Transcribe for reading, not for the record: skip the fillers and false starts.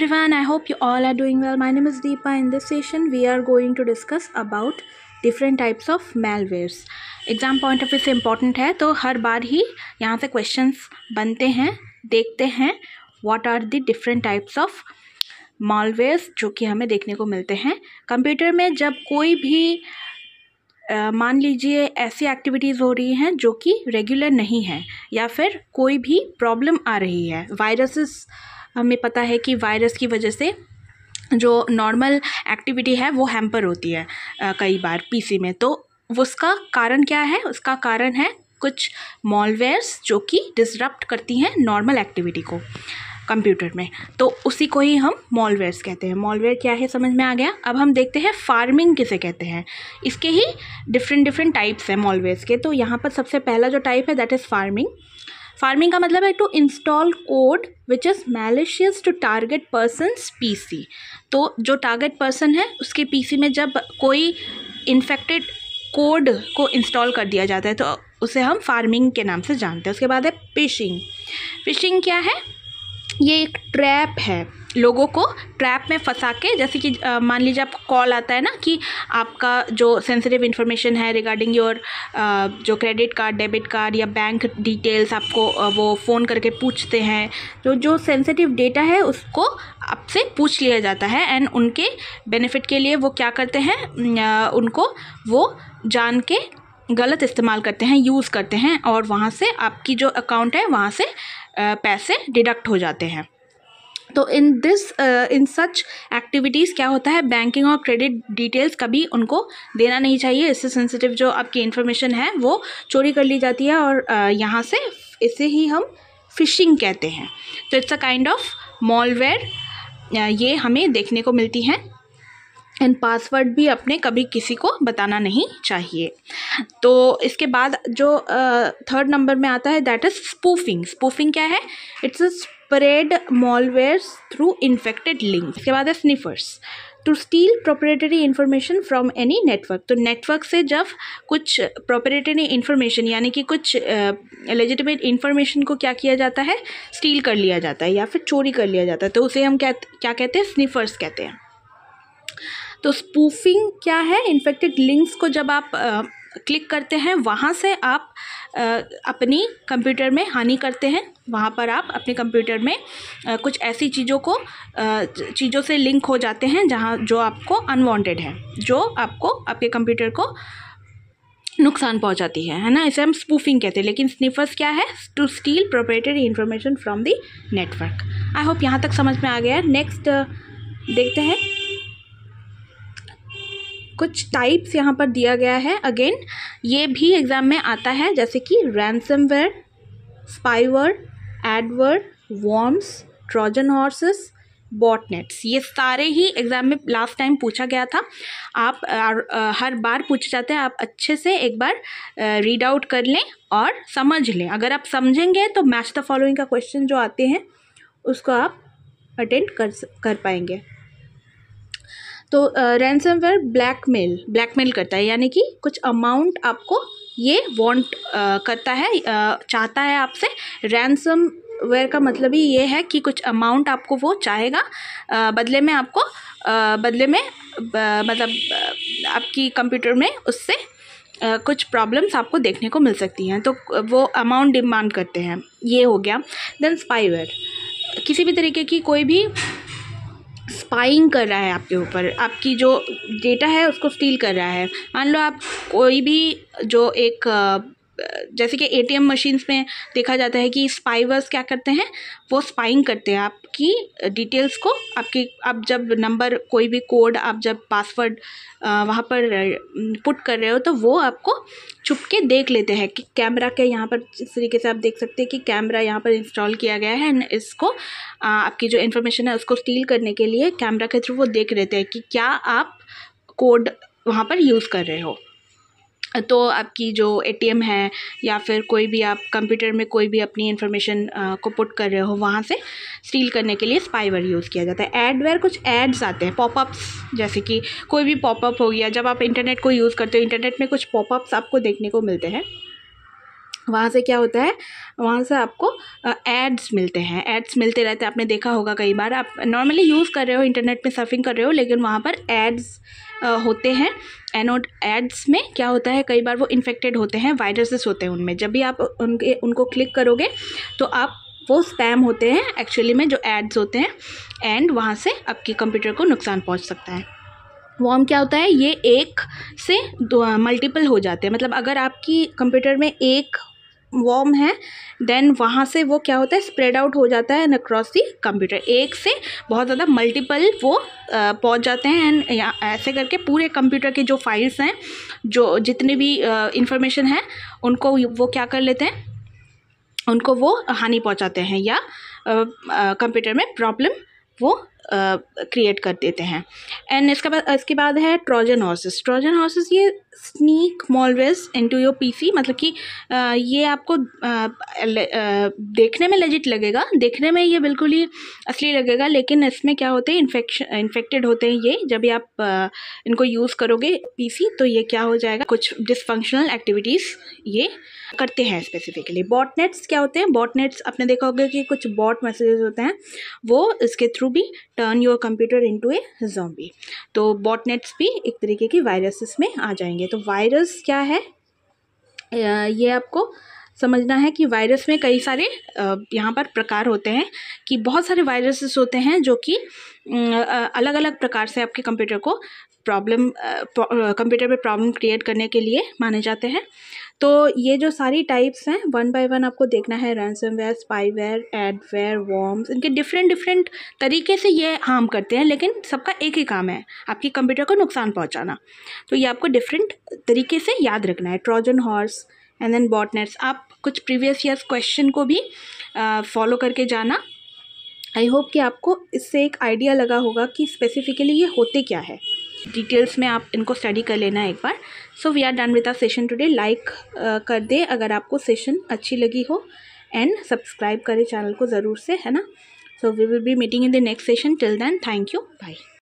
everyone, I hope you all are doing well. My name is Deepa. In this session we are going to discuss about different types of malwares. Exam point of view से important है, तो हर बार ही यहाँ से questions बनते हैं. देखते हैं what are the different types of malwares जो कि हमें देखने को मिलते हैं कंप्यूटर में. जब कोई भी मान लीजिए ऐसी एक्टिविटीज़ हो रही हैं जो कि रेगुलर नहीं है, या फिर कोई भी प्रॉब्लम आ रही है. वायरसेस, हमें पता है कि वायरस की वजह से जो नॉर्मल एक्टिविटी है वो हैम्पर होती है कई बार पीसी में. तो उसका कारण क्या है? उसका कारण है कुछ मॉलवेयर्स जो कि डिसरप्ट करती हैं नॉर्मल एक्टिविटी को कंप्यूटर में. तो उसी को ही हम मॉलवेयर्स कहते हैं. मॉलवेयर क्या है समझ में आ गया. अब हम देखते हैं फार्मिंग किसे कहते हैं. इसके ही डिफरेंट टाइप्स हैं मॉलवेयर्स के. तो यहाँ पर सबसे पहला जो टाइप है दैट इज़ फार्मिंग. फार्मिंग का मतलब है to install code which is malicious to target persons PC. तो जो टारगेट पर्सन है उसके पीसी में जब कोई इन्फेक्टेड कोड को इंस्टॉल कर दिया जाता है तो उसे हम फार्मिंग के नाम से जानते हैं. उसके बाद है फिशिंग. फिशिंग क्या है? ये एक ट्रैप है, लोगों को ट्रैप में फंसा के, जैसे कि मान लीजिए आपको कॉल आता है ना कि आपका जो सेंसिटिव इन्फॉर्मेशन है रिगार्डिंग योर जो क्रेडिट कार्ड, डेबिट कार्ड या बैंक डिटेल्स आपको वो फ़ोन करके पूछते हैं. जो सेंसिटिव डेटा है उसको आपसे पूछ लिया जाता है एंड उनके बेनिफिट के लिए वो क्या करते हैं, उनको वो जान के गलत इस्तेमाल करते हैं, यूज़ करते हैं, और वहाँ से आपकी जो अकाउंट है वहाँ से पैसे डिडक्ट हो जाते हैं. तो इन सच एक्टिविटीज़ क्या होता है, बैंकिंग और क्रेडिट डिटेल्स कभी उनको देना नहीं चाहिए. इससे सेंसिटिव जो आपकी इन्फॉर्मेशन है वो चोरी कर ली जाती है और यहाँ से इसे ही हम फिशिंग कहते हैं. तो it's a kind of malware, ये हमें देखने को मिलती हैं. एंड पासवर्ड भी अपने कभी किसी को बताना नहीं चाहिए. तो इसके बाद जो थर्ड नंबर में आता है दैट इज़ स्पूफिंग. स्पूफिंग क्या है? It's a spread malwares through infected links. इसके बाद है sniffers. To steal proprietary information from any network. तो नेटवर्क से जब कुछ प्रोप्राइटरी इन्फॉर्मेशन यानी कि कुछ लेजिटिमेट इन्फॉर्मेशन को क्या किया जाता है, स्टील कर लिया जाता है या फिर चोरी कर लिया जाता है, तो उसे हम क्या कहते हैं? स्निफर्स कहते हैं. तो स्पूफिंग क्या है? इन्फेक्टेड लिंक्स को जब आप क्लिक करते हैं वहाँ से आप अपनी कंप्यूटर में हानि करते हैं. वहाँ पर आप अपने कंप्यूटर में कुछ ऐसी चीज़ों से लिंक हो जाते हैं जहाँ जो आपको अनवांटेड है, जो आपको आपके कंप्यूटर को नुकसान पहुँचाती है ना. इसे हम स्पूफिंग कहते हैं. लेकिन स्निफर्स क्या है? To steal proprietary information from the network. I hope यहाँ तक समझ में आ गया. नेक्स्ट देखते हैं, कुछ टाइप्स यहाँ पर दिया गया है. अगेन ये भी एग्ज़ाम में आता है, जैसे कि ransomware, spyware, adware, worms, Trojan horses, botnets. ये सारे ही एग्ज़ाम में लास्ट टाइम पूछा गया था. आप हर बार पूछे जाते हैं. आप अच्छे से एक बार रीड आउट कर लें और समझ लें. अगर आप समझेंगे तो मैच द फॉलोइंग का क्वेश्चन जो आते हैं उसको आप अटेंड कर पाएंगे. तो रैंसमवेयर ब्लैकमेल करता है, यानी कि कुछ अमाउंट आपको ये वांट करता है, चाहता है आपसे. रैंसमवेयर का मतलब ही ये है कि कुछ अमाउंट आपको वो चाहेगा बदले में मतलब आपकी कंप्यूटर में उससे कुछ प्रॉब्लम्स आपको देखने को मिल सकती हैं. तो वो अमाउंट डिमांड करते हैं. ये हो गया. देन स्पाईवेयर, किसी भी तरीके की कोई भी स्पाइंग कर रहा है आपके ऊपर, आपकी जो डेटा है उसको स्टील कर रहा है. मान लो आप कोई भी जो एक जैसे कि एटीएम मशीन्स में देखा जाता है कि स्पाईवर्स क्या करते हैं, वो स्पाइंग करते हैं आपकी डिटेल्स को. आप जब नंबर, कोई भी कोड, आप जब पासवर्ड वहाँ पर पुट कर रहे हो तो वो आपको छुप के देख लेते हैं कि कैमरा के यहाँ पर इस तरीके से आप देख सकते हैं कि कैमरा यहाँ पर इंस्टॉल किया गया है. एंड इसको आपकी जो इन्फॉर्मेशन है उसको स्टील करने के लिए कैमरा के थ्रू वो देख लेते हैं कि क्या आप कोड वहाँ पर यूज़ कर रहे हो. तो आपकी जो एटीएम है या फिर कोई भी आप कंप्यूटर में कोई भी अपनी इन्फॉर्मेशन को पुट कर रहे हो, वहाँ से स्टील करने के लिए स्पाईवेयर यूज़ किया जाता है. एडवेयर, कुछ एड्स आते हैं, पॉपअप्स, जैसे कि कोई भी पॉपअप हो गया. जब आप इंटरनेट को यूज़ करते हो, इंटरनेट में कुछ पॉपअप्स आपको देखने को मिलते हैं, वहाँ से क्या होता है, वहाँ से आपको एड्स मिलते हैं, एड्स मिलते रहते हैं। आपने देखा होगा कई बार, आप नॉर्मली यूज़ कर रहे हो, इंटरनेट पे सर्फिंग कर रहे हो, लेकिन वहाँ पर एड्स होते हैं। एंड एड्स में क्या होता है, कई बार वो इन्फेक्टेड होते हैं, वायरसेस होते हैं उनमें। जब भी आप उनको क्लिक करोगे तो आप वो स्पैम होते हैं एक्चुअली में, जो एड्स होते हैं, एंड वहाँ से आपकी कंप्यूटर को नुकसान पहुँच सकता है। वॉर्म क्या होता है, ये एक से मल्टीपल हो जाते हैं। मतलब अगर आपकी कंप्यूटर में एक वॉर्म है, देन वहाँ से वो क्या होता है, स्प्रेड आउट हो जाता है अक्रॉस दी कंप्यूटर। एक से बहुत ज़्यादा मल्टीपल वो पहुँच जाते हैं, एंड ऐसे करके पूरे कंप्यूटर के जो फाइल्स हैं, जो जितनी भी इंफॉर्मेशन है, उनको वो क्या कर लेते हैं, उनको वो हानि पहुंचाते हैं, या कंप्यूटर में प्रॉब्लम वो क्रिएट कर देते हैं। एंड इसके बाद है ट्रोजन हॉर्सेस। ट्रोजन हॉर्सेस ये स्नीक मॉलवेयर्स इनटू योर पीसी, मतलब कि ये आपको देखने में लेजिट लगेगा, देखने में ये बिल्कुल ही असली लगेगा, लेकिन इसमें क्या होते हैं, इन्फेक्टेड होते हैं ये। जब भी आप इनको यूज़ करोगे पीसी, तो ये क्या हो जाएगा, कुछ डिसफंक्शनल एक्टिविटीज़ ये करते हैं स्पेसिफिकली। बॉटनेट्स क्या होते हैं, बॉटनेट्स आपने देखा होगा कि कुछ बॉट मैसेजेस होते हैं, वो इसके थ्रू भी turn your computer into A zombie. तो बॉटनेट्स भी एक तरीके की वायरसेस में आ जाएंगे। तो वायरस क्या है, ये आपको समझना है कि वायरस में कई सारे यहाँ पर प्रकार होते हैं, कि बहुत सारे वायरसेस होते हैं जो कि अलग अलग प्रकार से आपके कंप्यूटर को कंप्यूटर पे प्रॉब्लम क्रिएट करने के लिए माने जाते हैं। तो ये जो सारी टाइप्स हैं, वन बाय वन आपको देखना है। रैंसमवेयर, स्पाईवेयर, एडवेयर, वॉर्म्स, इनके डिफरेंट तरीके से ये हार्म करते हैं, लेकिन सबका एक ही काम है, आपकी कंप्यूटर को नुकसान पहुंचाना। तो ये आपको डिफरेंट तरीके से याद रखना है। Trojan horse and then botnets. आप कुछ प्रीवियस ईयर्स क्वेश्चन को भी फॉलो करके जाना। आई होप कि आपको इससे एक आइडिया लगा होगा कि स्पेसिफिकली ये होते क्या है। डिटेल्स में आप इनको स्टडी कर लेना एक बार। So we are done with our session today. Like कर दे अगर आपको सेशन अच्छी लगी हो, एंड सब्सक्राइब करें चैनल को ज़रूर से, है ना। So we will be meeting in the next session. Till then, thank you, bye.